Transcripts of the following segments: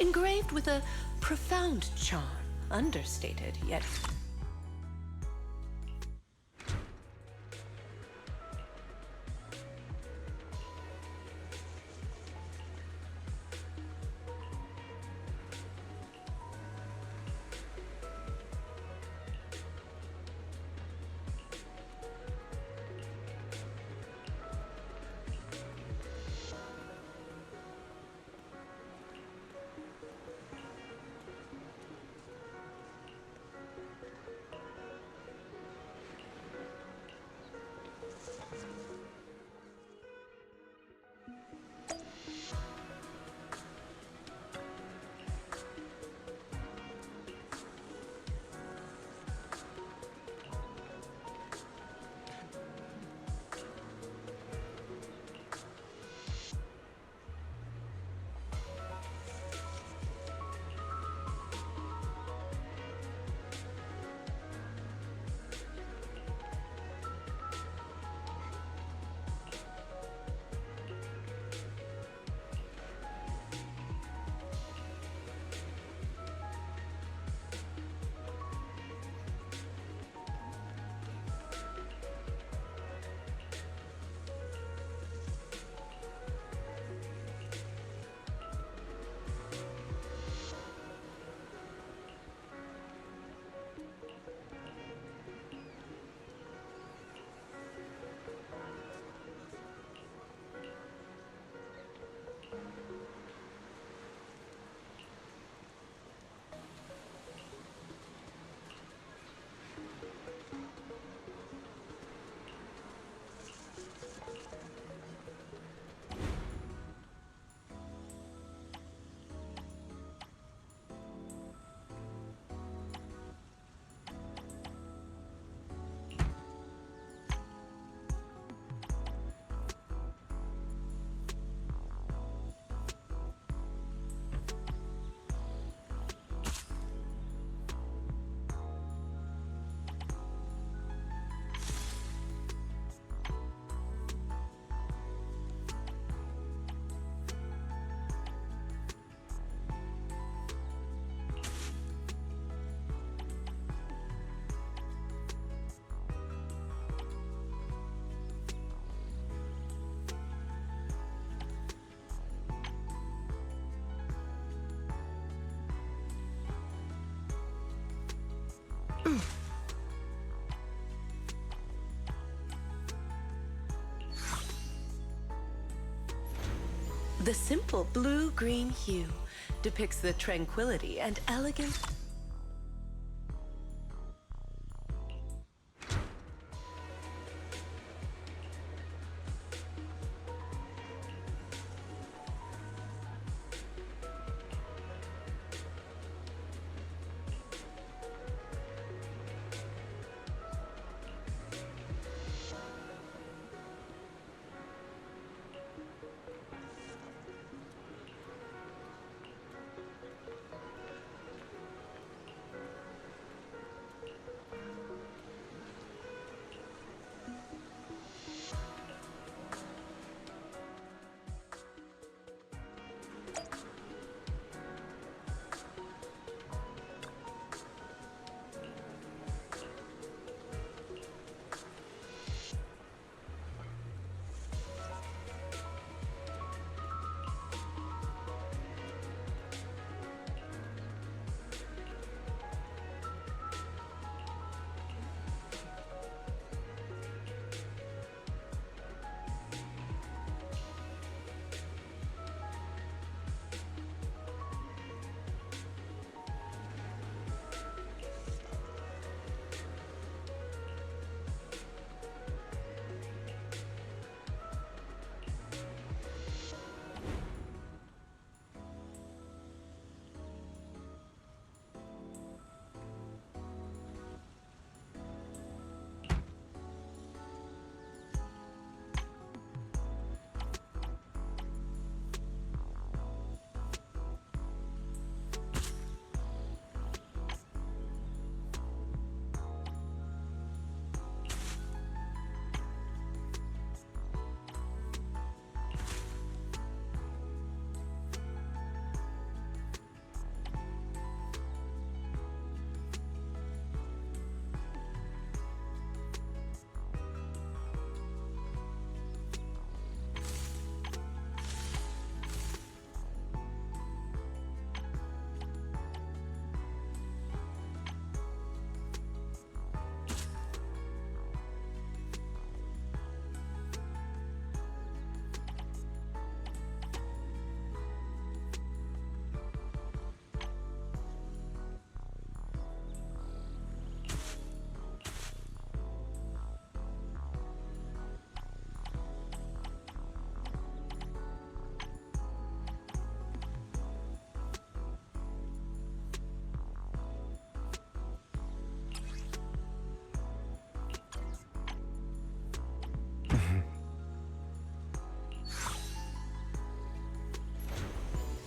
engraved with a profound charm, understated yet. The simple blue-green hue depicts the tranquility and elegance.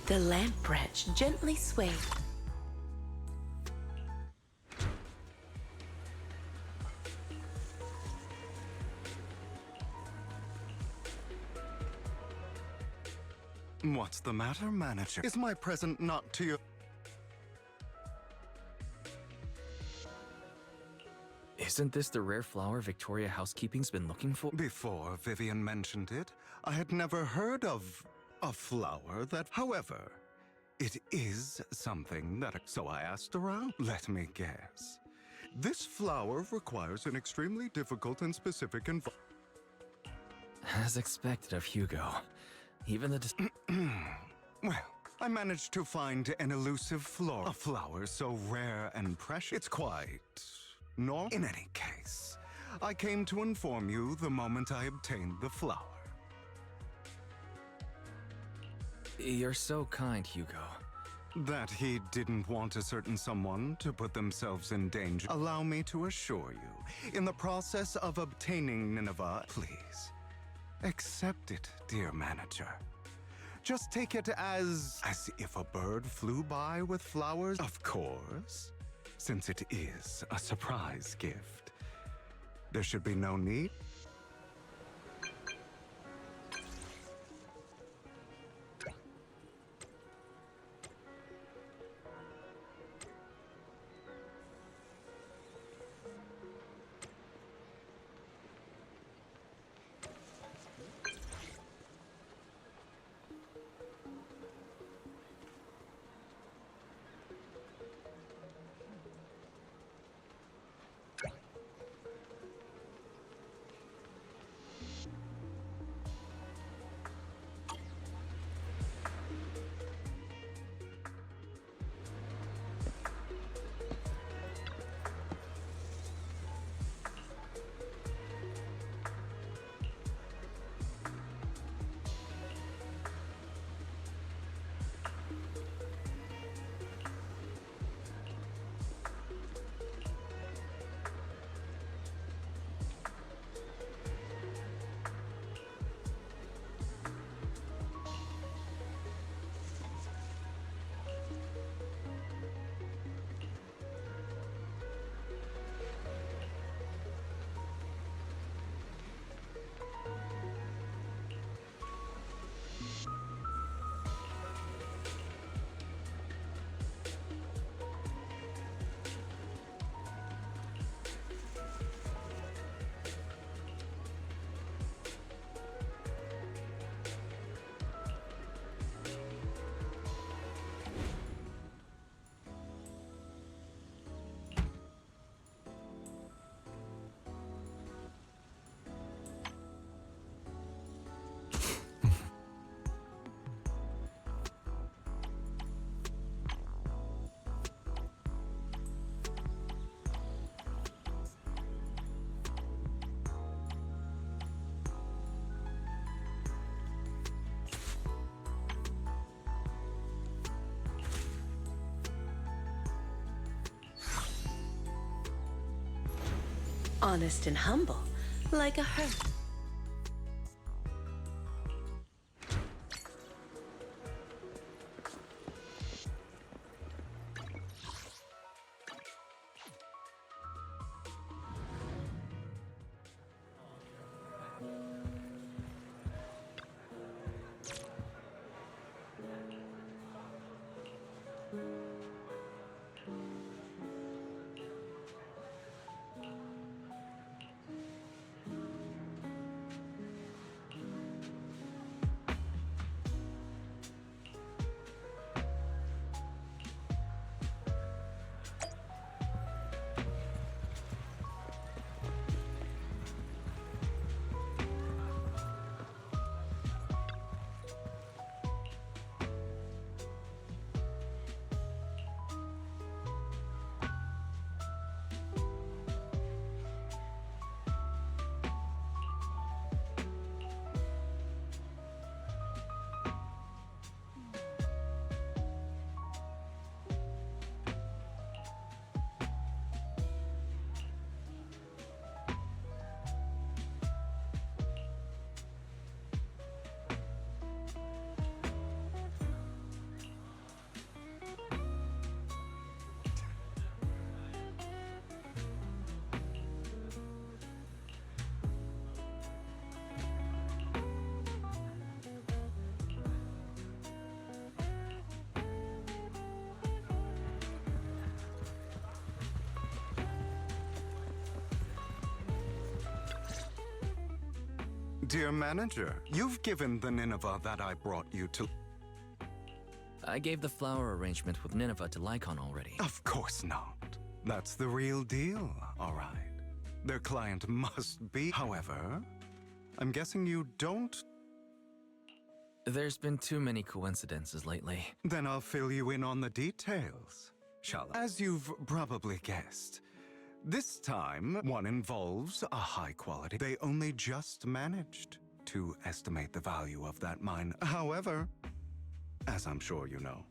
The lamp branch gently swayed. What's the matter, manager? Is my present not to you? Isn't this the rare flower Victoria Housekeeping's been looking for? Before Vivian mentioned it, I had never heard of a flower that... However, it is something that... So I asked around. Let me guess. This flower requires an extremely difficult and specific environment. As expected of Hugo. Even the... Well, I managed to find an elusive flora. A flower so rare and precious. It's quite... normal. In any case, I came to inform you the moment I obtained the flower. You're so kind, Hugo. That he didn't want a certain someone to put themselves in danger. Allow me to assure you, in the process of obtaining Nineveh, please, accept it, dear manager. Just take it as if a bird flew by with flowers, of course. Since it is a surprise gift, there should be no need. Honest and humble, like a herd. Dear manager, you've given the Nineveh that I brought you to... I gave the flower arrangement with Nineveh to Lycon already. Of course not. That's the real deal, all right. Their client must be... However, I'm guessing you don't... There's been too many coincidences lately. Then I'll fill you in on the details, shall I? As you've probably guessed, this time one involves a high quality. They only just managed to estimate the value of that mine. However, as I'm sure you know,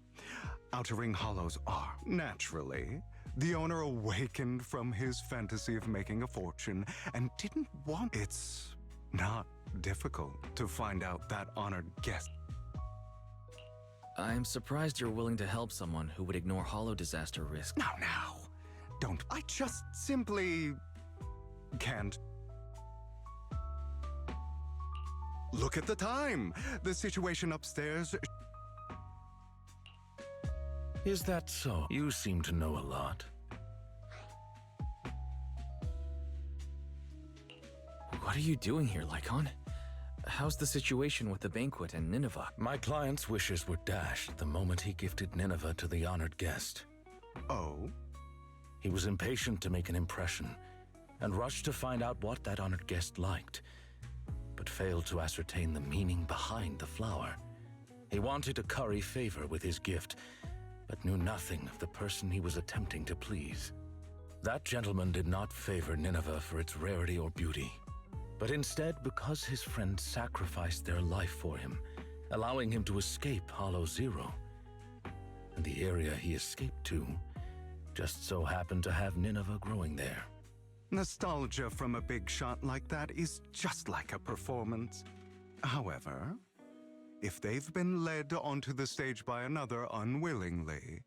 Outer Ring Hollows are, naturally, the owner awakened from his fantasy of making a fortune and didn't want... It's not difficult to find out that honored guest. I'm surprised you're willing to help someone who would ignore hollow disaster risk. Now, don't. I just simply can't. Look at the time. The situation upstairs. Is that so? You seem to know a lot. What are you doing here, Lycon? How's the situation with the banquet and Nineveh? My client's wishes were dashed the moment he gifted Nineveh to the honored guest. Oh? He was impatient to make an impression and rushed to find out what that honored guest liked, but failed to ascertain the meaning behind the flower. He wanted to curry favor with his gift, but knew nothing of the person he was attempting to please. That gentleman did not favor Nineveh for its rarity or beauty, but instead because his friend sacrificed their life for him, allowing him to escape Hollow Zero. And the area he escaped to just so happened to have Nineveh growing there. Nostalgia from a big shot like that is just like a performance. However, if they've been led onto the stage by another unwillingly,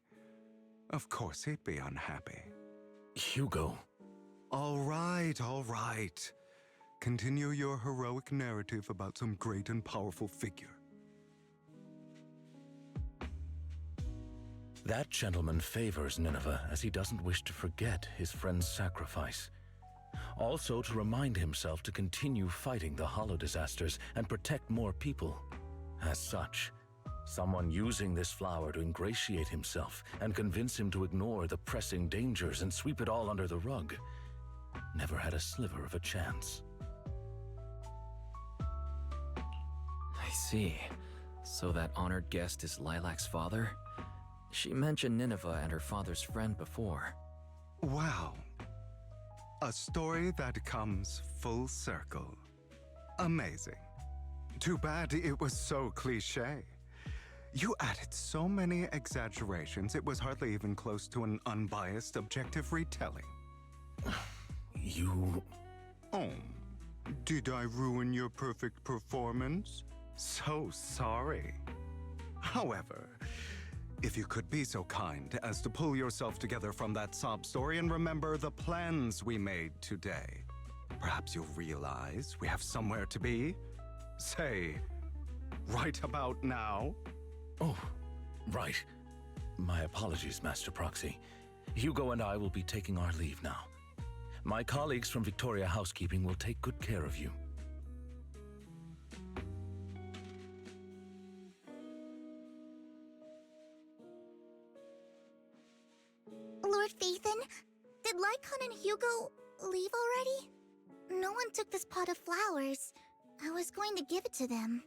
of course he'd be unhappy. Hugo. All right, all right. Continue your heroic narrative about some great and powerful figure. That gentleman favors Nineveh as he doesn't wish to forget his friend's sacrifice. Also to remind himself to continue fighting the hollow disasters and protect more people. As such, someone using this flower to ingratiate himself and convince him to ignore the pressing dangers and sweep it all under the rug never had a sliver of a chance. I see. So that honored guest is Lilac's father? She mentioned Nineveh and her father's friend before. Wow. A story that comes full circle. Amazing. Too bad it was so cliché. You added so many exaggerations, it was hardly even close to an unbiased, objective retelling. You... Oh, did I ruin your perfect performance? So sorry. However, if you could be so kind as to pull yourself together from that sob story and remember the plans we made today, perhaps you'll realize we have somewhere to be. Say, right about now. Oh, right. My apologies, Master Proxy. Hugo and I will be taking our leave now. My colleagues from Victoria Housekeeping will take good care of you. Lord Phaethon, did Lycon and Hugo leave already? No one took this pot of flowers. I was going to give it to them.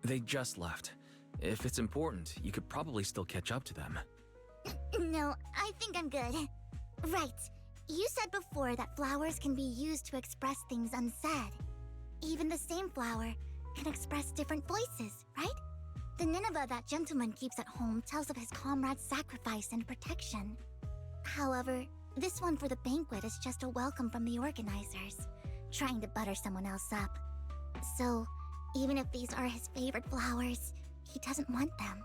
They just left. If it's important, you could probably still catch up to them. No, I think I'm good. Right. You said before that flowers can be used to express things unsaid. Even the same flower can express different voices, right? The Nineveh that gentleman keeps at home tells of his comrade's sacrifice and protection. However, this one for the banquet is just a welcome from the organizers, trying to butter someone else up. So, even if these are his favorite flowers, he doesn't want them.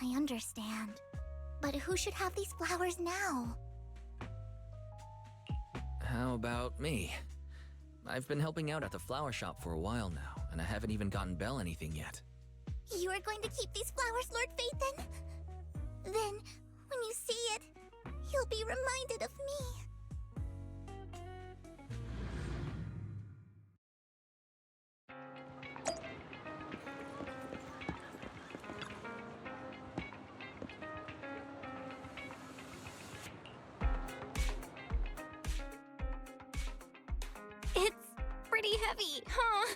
I understand. But who should have these flowers now? How about me? I've been helping out at the flower shop for a while now, and I haven't even gotten Belle anything yet. You are going to keep these flowers, Lord Phaethon? Then, when you see it, you'll be reminded of me. heavy, huh?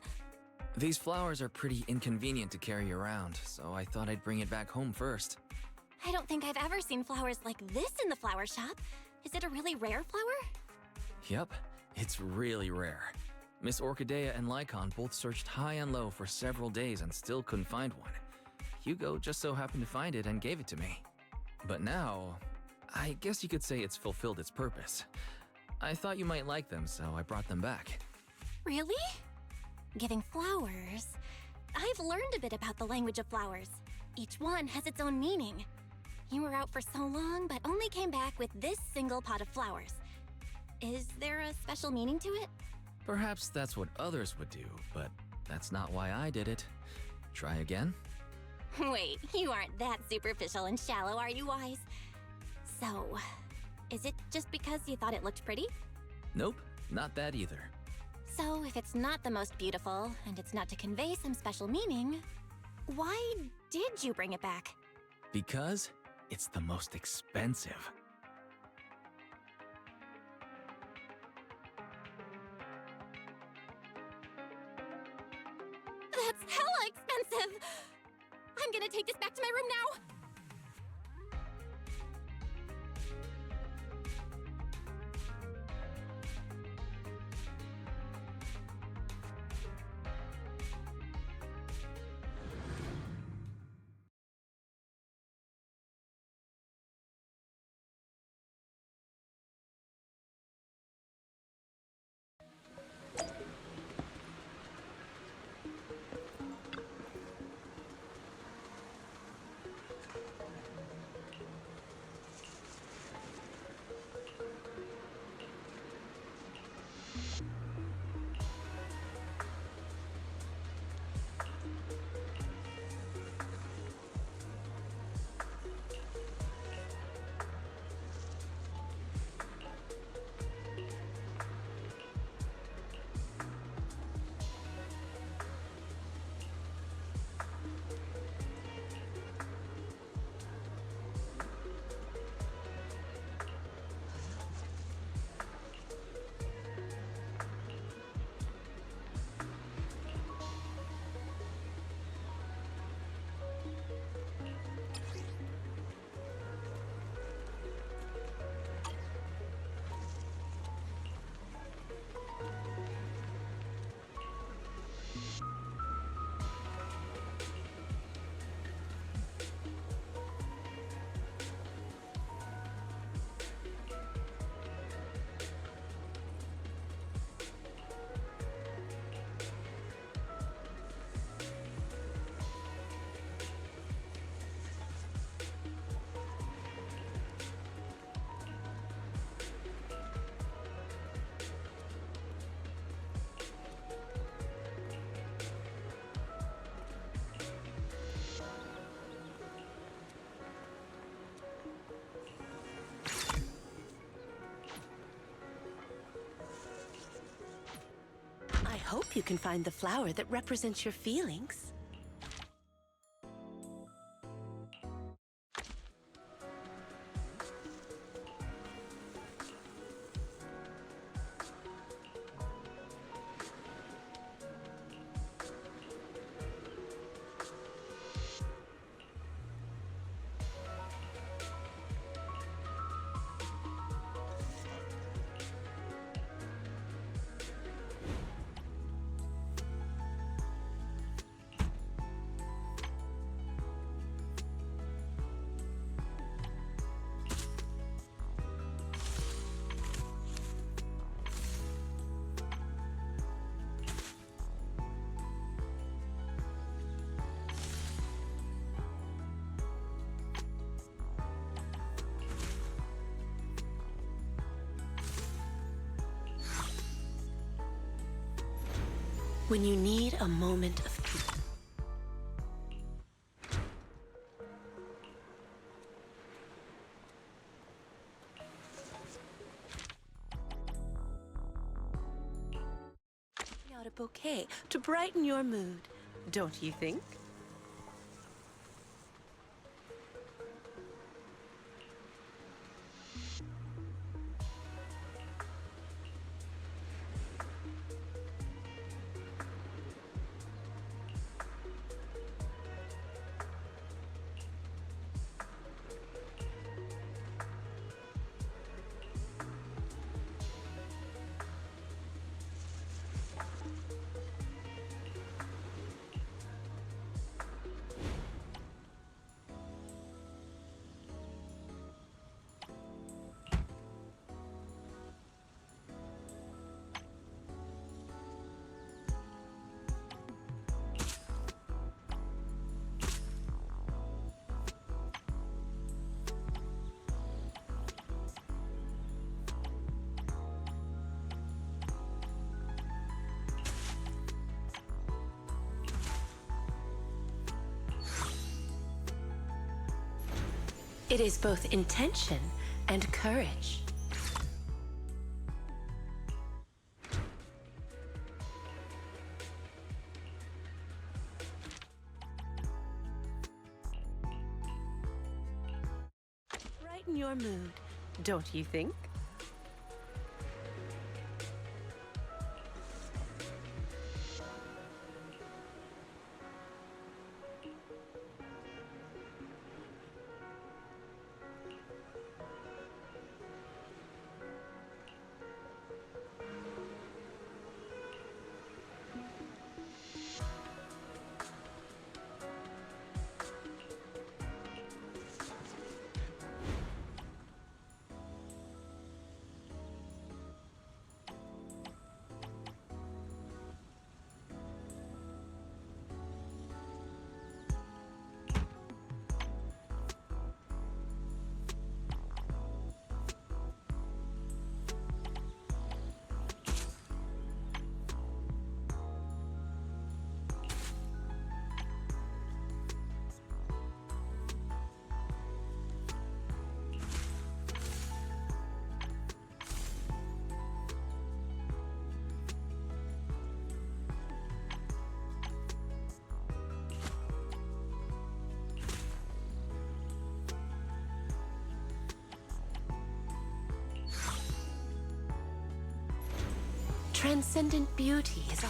These flowers are pretty inconvenient to carry around, so I thought I'd bring it back home first. I don't think I've ever seen flowers like this in the flower shop. Is it a really rare flower? Yep, it's really rare. Miss Orchidea and Lycon both searched high and low for several days and still couldn't find one. Hugo just so happened to find it and gave it to me. But now, I guess you could say it's fulfilled its purpose. I thought you might like them, so I brought them back. Really? Giving flowers? I've learned a bit about the language of flowers. Each one has its own meaning. You were out for so long, but only came back with this single pot of flowers. Is there a special meaning to it? Perhaps that's what others would do, but that's not why I did it. Try again? Wait, you aren't that superficial and shallow, are you, Wise? So, is it just because you thought it looked pretty? Nope, not that either. So, if it's not the most beautiful, and it's not to convey some special meaning, why did you bring it back? Because it's the most expensive. That's hella expensive! I'm gonna take this back to my room now! I hope you can find the flower that represents your feelings. When you need a moment of peace. Out a bouquet to brighten your mood, don't you think? It is both intention and courage. Brighten your mood, don't you think? Transcendent beauty is all.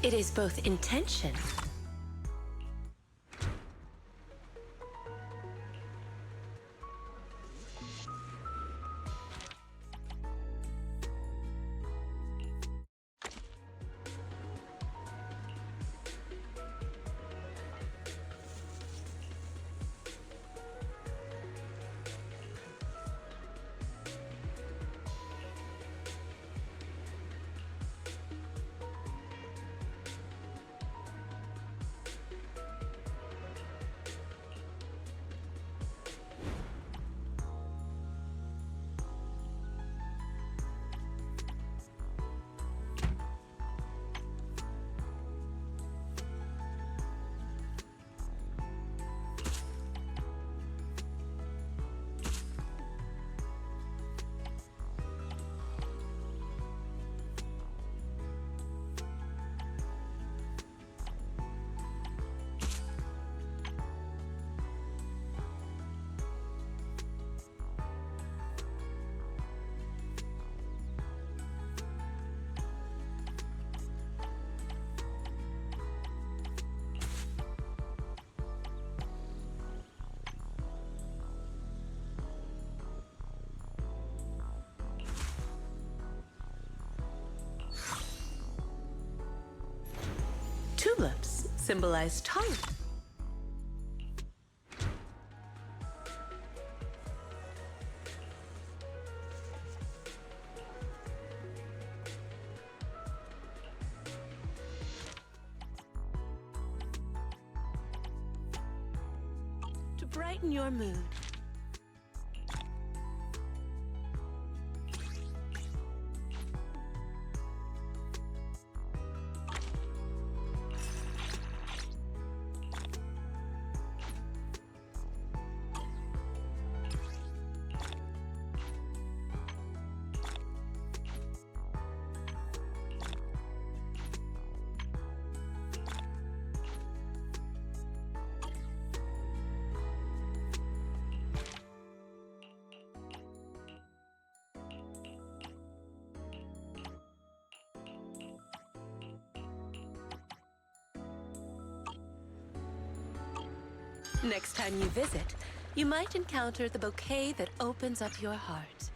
It is both intention. Tulips symbolize tolerance. To brighten your mood. Next time you visit, you might encounter the bouquet that opens up your heart.